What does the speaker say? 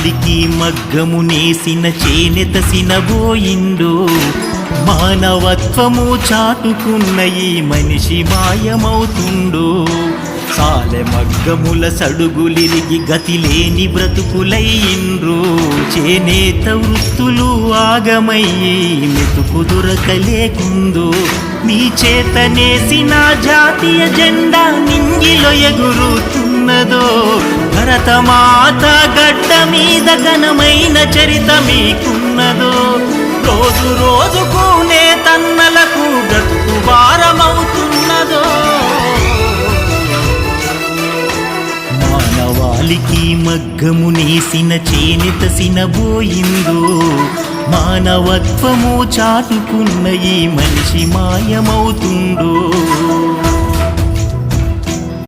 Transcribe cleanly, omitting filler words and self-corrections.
మానవాళికి మగ్గము నేసిన చేనెత సినబోయిండు మానవత్వము చాటుకున్న ఈ మనిషి మాయమవుతుండు సాలె మగ్గముల సడుగులిరిగి గతిలేని బ్రతుకులయ్యిండ్రు చేనేత వృత్తులు ఆగమయ్యి మెతుకు దొరకలేకుందో మీ చేతనేసిన జాతీయ జెండా నింగిలో ఎగురుతున్నదో భరతమాత గడ్డ మీద ఘనమైన చరిత మీకున్నదో రోజు రోజుకు నేతన్నలకు బ్రతుకు భారమవుతున్నదో మానవాళికి మగ్గము నేసిన చేనేత సినబోయిందో మానవత్వము చాటుకున్న ఈ మనిషి మాయమవుతుందో